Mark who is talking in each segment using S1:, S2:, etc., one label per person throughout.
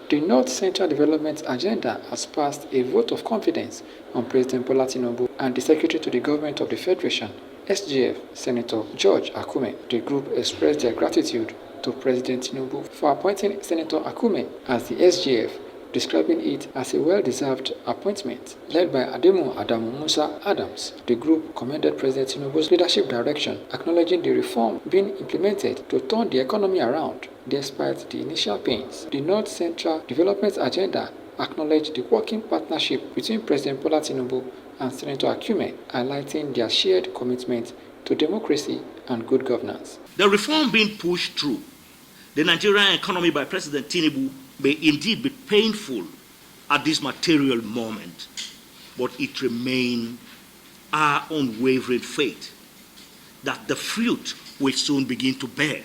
S1: The North Central Development Agenda has passed a vote of confidence on President Bola Tinubu and the Secretary to the Government of the Federation, SGF, Senator George Akume. The group expressed their gratitude to President Tinubu for appointing Senator Akume as the SGF, describing it as a well-deserved appointment. Led by Ademu Musa Adams, the group commended President Tinubu's leadership direction, acknowledging the reform being implemented to turn the economy around despite the initial pains. The North Central Development Agenda acknowledged the working partnership between President Bola Tinubu and Senator Akume, highlighting their shared commitment to democracy and good governance.
S2: The reform being pushed through the Nigerian economy by President Tinubu may indeed be painful at this material moment, but it remains our unwavering faith that the fruit will soon begin to bear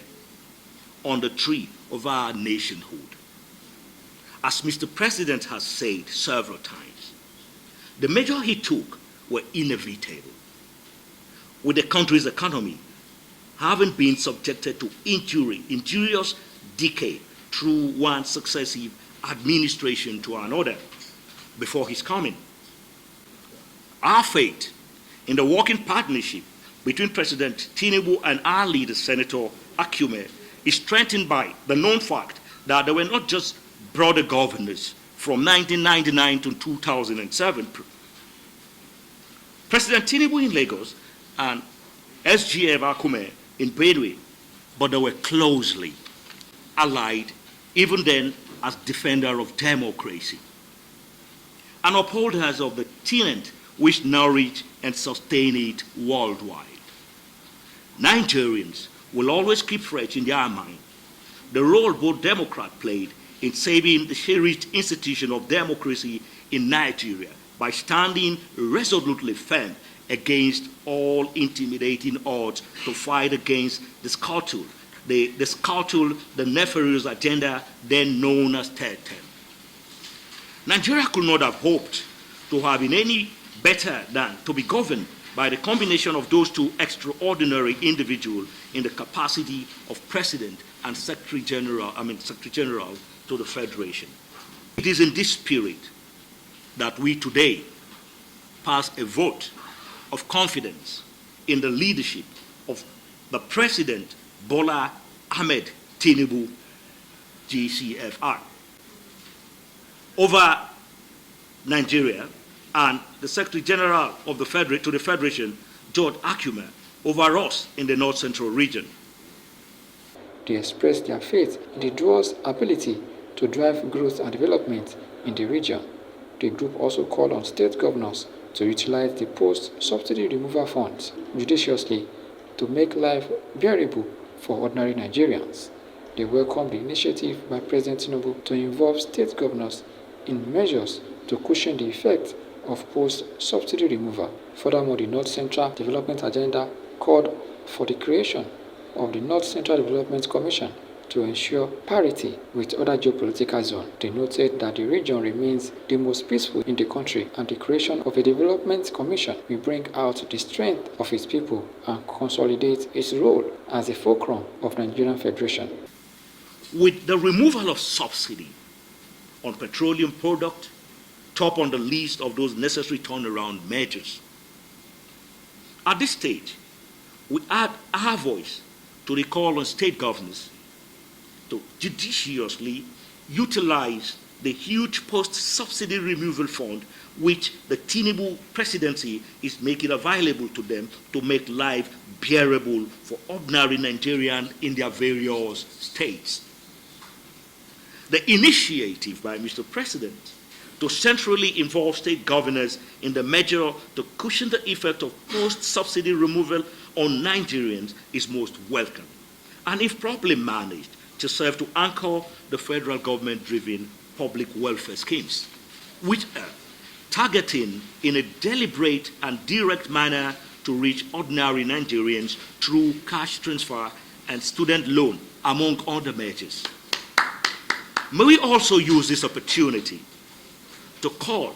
S2: on the tree of our nationhood. As Mr. President has said several times, the measures he took were inevitable, with the country's economy having been subjected to injurious decay through one successive administration to another before his coming. Our faith in the working partnership between President Tinubu and our leader, Senator Akume, is strengthened by the known fact that they were not just broader governors from 1999 to 2007. President Tinubu in Lagos and SGF Akume in Benue, but they were closely allied, even then as defender of democracy and upholders of the tenet which nourish and sustain it worldwide. Nigerians will always keep fresh in their mind the role both Democrats played in saving the cherished institution of democracy in Nigeria by standing resolutely firm against all intimidating odds to fight against the nefarious agenda then known as third term. Nigeria could not have hoped to have been any better than to be governed by the combination of those two extraordinary individuals in the capacity of President and Secretary General to the Federation. It is in this spirit that we today pass a vote of confidence in the leadership of the President Bola Ahmed Tinubu, GCFR, over Nigeria, and the Secretary General of the Federation, George Akume, over us in the North Central region.
S1: They expressed their faith in the duo's ability to drive growth and development in the region. The group also called on state governors to utilize the post-subsidy removal funds judiciously to make life bearable for ordinary Nigerians. They welcomed the initiative by President Tinubu to involve state governors in measures to cushion the effect of post-subsidy removal. Furthermore, the North Central Development Agenda called for the creation of the North Central Development Commission to ensure parity with other geopolitical zones. They noted that the region remains the most peaceful in the country, and the creation of a development commission will bring out the strength of its people and consolidate its role as a fulcrum of Nigerian Federation.
S2: With the removal of subsidy on petroleum products, top on the list of those necessary turnaround measures, at this stage, we add our voice to the call on state governors to judiciously utilize the huge post-subsidy removal fund which the Tinubu presidency is making available to them to make life bearable for ordinary Nigerians in their various states. The initiative by Mr. President to centrally involve state governors in the measure to cushion the effect of post-subsidy removal on Nigerians is most welcome, and if properly managed, to serve to anchor the federal government-driven public welfare schemes, which are targeting in a deliberate and direct manner to reach ordinary Nigerians through cash transfer and student loan, among other measures. May we also use this opportunity to call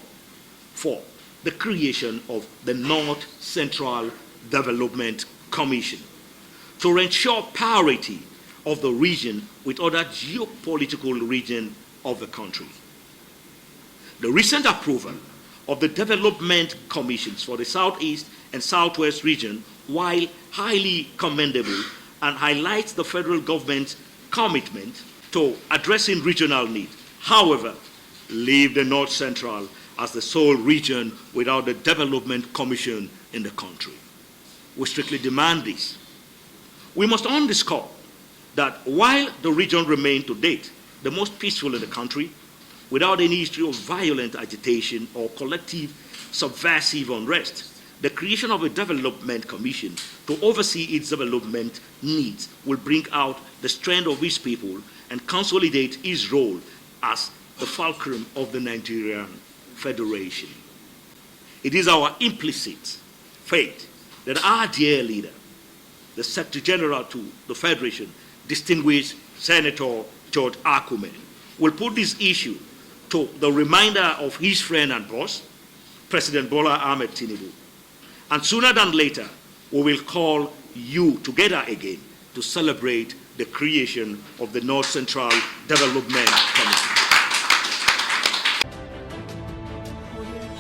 S2: for the creation of the North Central Development Commission to ensure parity of the region with other geopolitical regions of the country. The recent approval of the development commissions for the Southeast and Southwest region, while highly commendable and highlights the federal government's commitment to addressing regional needs, however, leave the North Central as the sole region without the development commission in the country. We strictly demand this. We must underscore that while the region remained to date the most peaceful in the country, without any history of violent agitation or collective subversive unrest, the creation of a development commission to oversee its development needs will bring out the strength of its people and consolidate its role as the fulcrum of the Nigerian Federation. It is our implicit faith that our dear leader, the Secretary General to the Federation, distinguished Senator Akume, will put this issue to the reminder of his friend and boss, President Bola Tinubu. And sooner than later, we will call you together again to celebrate the creation of the North Central Development Commission.